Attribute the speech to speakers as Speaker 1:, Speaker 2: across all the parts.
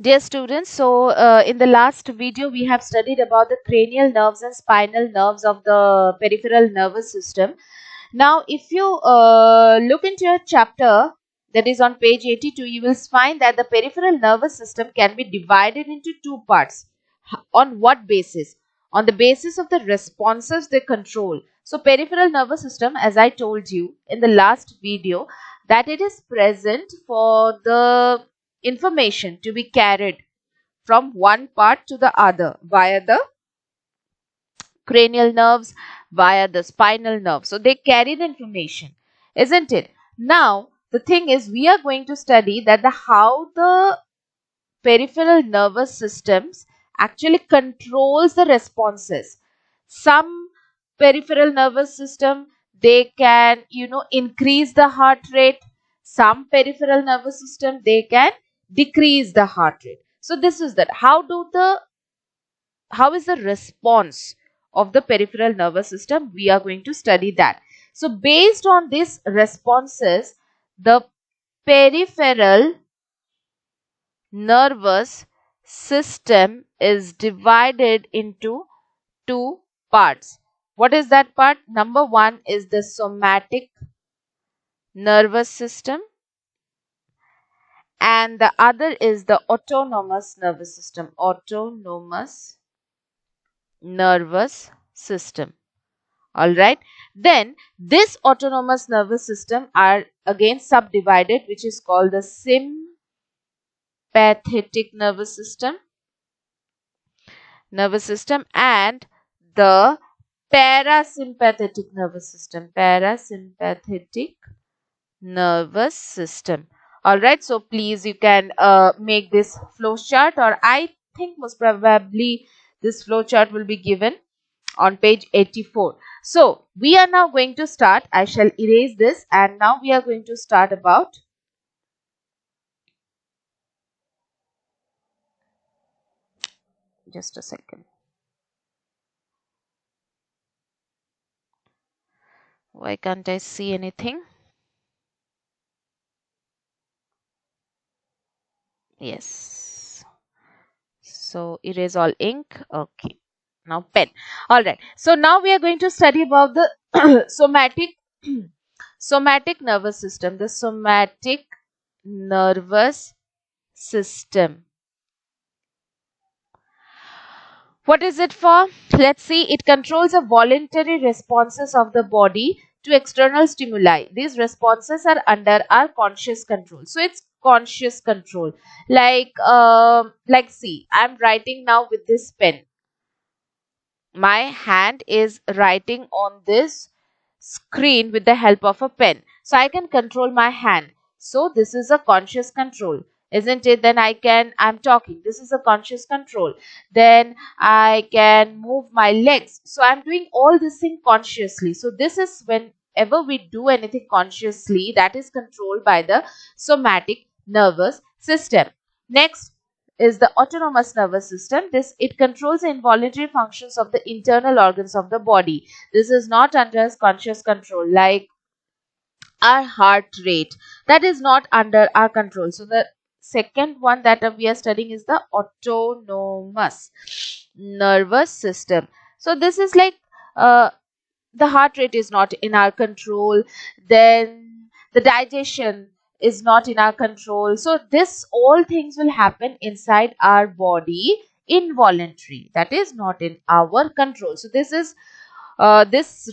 Speaker 1: Dear students, so in the last video we have studied about the cranial nerves and spinal nerves of the peripheral nervous system. Now, if you look into your chapter that is on page 82, you will find that the peripheral nervous system can be divided into two parts. On what basis? On the basis of the responses they control. So, peripheral nervous system, as I told you in the last video, that it is present for the information to be carried from one part to the other via the cranial nerves, via the spinal nerve. So they carry the information, isn't it? Now, the thing is, we are going to study that how the peripheral nervous systems actually controls the responses. Some peripheral nervous system, they can, increase the heart rate. Some peripheral nervous system, they can decrease the heart rate. So this is that. How is the response of the peripheral nervous system? We are going to study that. So based on these responses, the peripheral nervous system is divided into two parts. What is that part? Number one is the somatic nervous system, and the other is the autonomous nervous system. Autonomous nervous system. All right. Then this autonomous nervous system are again subdivided, which is called the sympathetic nervous system and the parasympathetic nervous system. Parasympathetic nervous system. All right. So please, you can make this flow chart, or I think most probably this flow chart will be given on page 84. So we are now going to start. I shall erase this, and now we are going to start about just a second. Why can't I see anything? Yes. So erase all ink. Okay. Now pen. All right. So now we are going to study about the somatic nervous system. The somatic nervous system. What is it for? Let's see. It controls the voluntary responses of the body to external stimuli. These responses are under our conscious control. So it's conscious control. Like see, I'm writing now with this pen. My hand is writing on this screen with the help of a pen. So I can control my hand. So this is a conscious control, isn't it? Then I'm talking. This is a conscious control. Then I can move my legs. So I'm doing all this thing consciously. So this is whenever we do anything consciously, that is controlled by the somatic nervous system. Next is the autonomous nervous system. It controls the involuntary functions of the internal organs of the body. This is not under conscious control, like our heart rate. That is not under our control. So the second one that we are studying is the autonomous nervous system. So this is like the heart rate is not in our control. Then the digestion is not in our control. So this all things will happen inside our body involuntary. That is not in our control. So this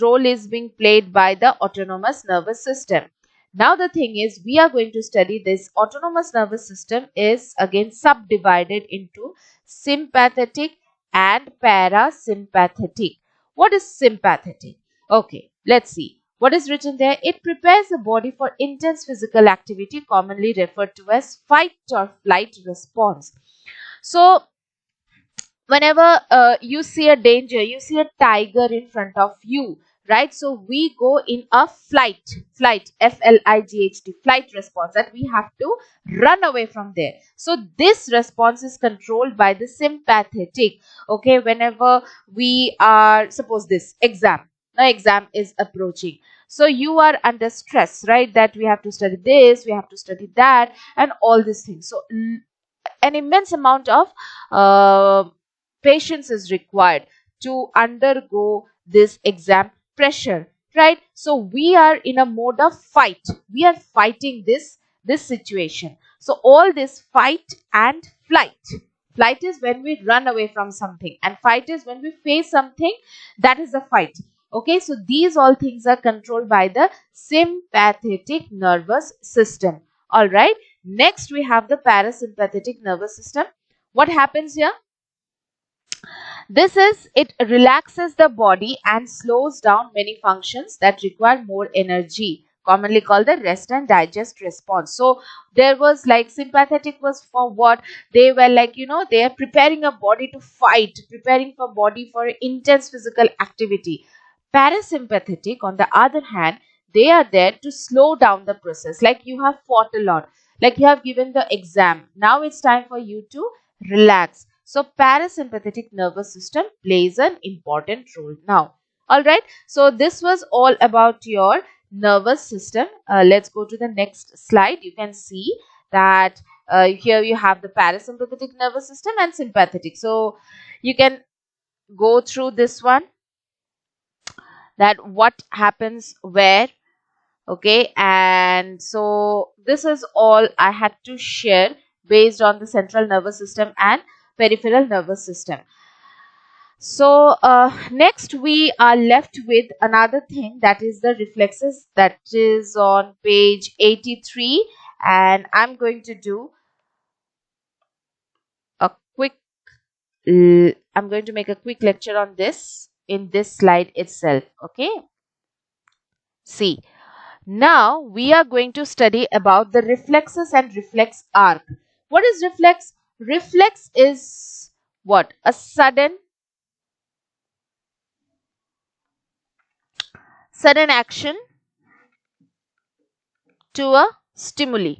Speaker 1: role is being played by the autonomous nervous system. Now the thing is, we are going to study this autonomous nervous system is again subdivided into sympathetic and parasympathetic. What is sympathetic? Okay, let's see. What is written there? It prepares the body for intense physical activity, commonly referred to as fight or flight response. So whenever you see a danger, you see a tiger in front of you, right? So we go in a flight, F-L-I-G-H-T, flight response, that we have to run away from there. So this response is controlled by the sympathetic. Okay, whenever we are, suppose this exam, now exam is approaching, so you are under stress, right? That we have to study this, we have to study that, and all these things. So an immense amount of patience is required to undergo this exam pressure, right? So we are in a mode of fight. We are fighting this situation. So all this fight and flight. Flight is when we run away from something, and fight is when we face something. That is the fight. Okay, so these all things are controlled by the sympathetic nervous system. All right. Next, we have the parasympathetic nervous system. What happens here? This is, it relaxes the body and slows down many functions that require more energy, commonly called the rest and digest response. So there was like sympathetic was for what? They were like, they are preparing a body to fight, preparing for body for intense physical activity. Parasympathetic, on the other hand, they are there to slow down the process. Like you have fought a lot, like you have given the exam. Now it's time for you to relax. So parasympathetic nervous system plays an important role now. All right. So this was all about your nervous system. Let's go to the next slide. You can see that here you have the parasympathetic nervous system and sympathetic. So you can go through this one, that what happens where. Okay, and so this is all I had to share based on the central nervous system and peripheral nervous system. So next we are left with another thing, that is the reflexes, that is on page 83, and I'm going to do a quick I'm going to make a quick lecture on this in this slide itself. Okay, see, now we are going to study about the reflexes and reflex arc. What is reflex? Reflex is what? A sudden action to a stimuli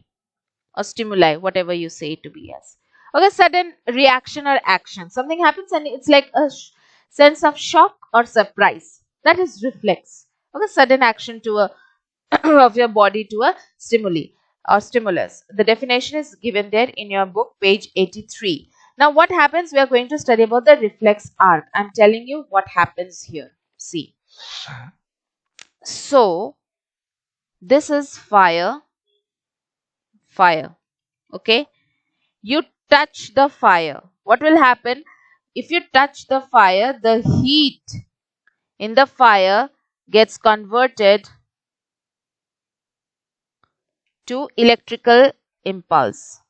Speaker 1: or stimuli, whatever you say it to be as. Okay, sudden reaction or action. Something happens and it's like a sense of shock or surprise. That is reflex. Okay, sudden action to a of your body to a stimuli or stimulus. The definition is given there in your book, page 83. Now, what happens? We are going to study about the reflex arc. I'm telling you what happens here. See. So, this is fire. Okay. You touch the fire. What will happen? If you touch the fire, the heat in the fire gets converted to electrical impulse.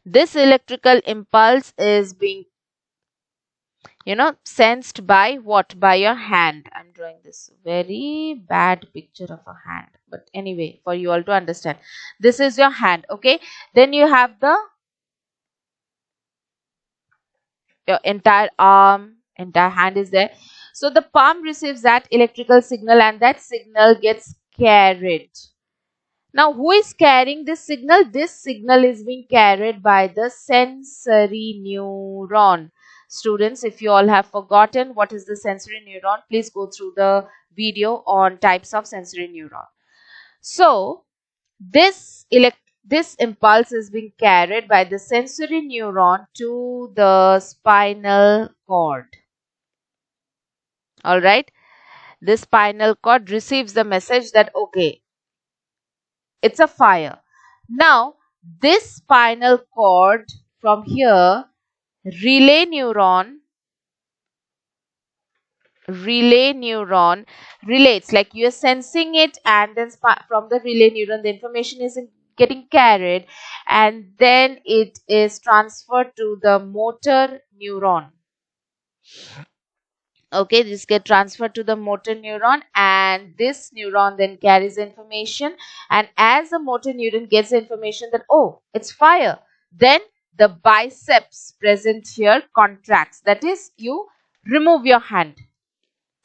Speaker 1: This electrical impulse is being sensed by what? By your hand. I'm drawing this very bad picture of a hand, but anyway, for you all to understand, this is your hand. Okay, then you have your entire arm, entire hand is there. So the palm receives that electrical signal and that signal gets carried. Now, who is carrying this signal? This signal is being carried by the sensory neuron. Students, if you all have forgotten what is the sensory neuron, please go through the video on types of sensory neuron. So, this impulse is being carried by the sensory neuron to the spinal cord. All right. The spinal cord receives the message that, okay, it's a fire. Now, this spinal cord from here, relay neuron relates, like you are sensing it, and then from the relay neuron, the information is getting carried, and then it is transferred to the motor neuron. Okay, this get transferred to the motor neuron, and this neuron then carries information, and as the motor neuron gets information that, oh, it's fire, then the biceps present here contracts, that is, you remove your hand.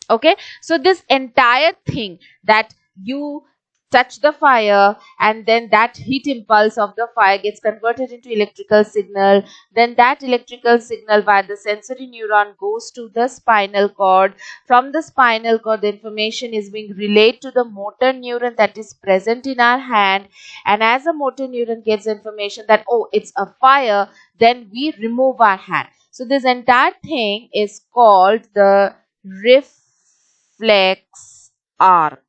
Speaker 1: Okay, so this entire thing, that you touch the fire, and then that heat impulse of the fire gets converted into electrical signal. Then that electrical signal via the sensory neuron goes to the spinal cord. From the spinal cord, the information is being relayed to the motor neuron that is present in our hand, and as the motor neuron gets information that, oh, it's a fire, then we remove our hand. So this entire thing is called the reflex arc.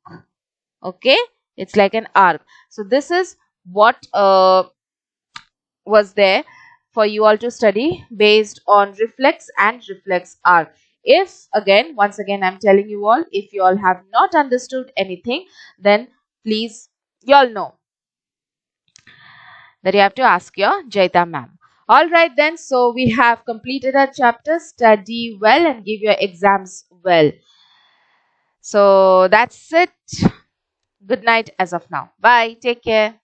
Speaker 1: Okay, it's like an arc. So this is what was there for you all to study based on reflex and reflex arc. If again, once again, I'm telling you all, if you all have not understood anything, then please, you all know that you have to ask your Jaita ma'am. Alright then, so we have completed our chapter. Study well and give your exams well. So that's it. Good night as of now. Bye. Take care.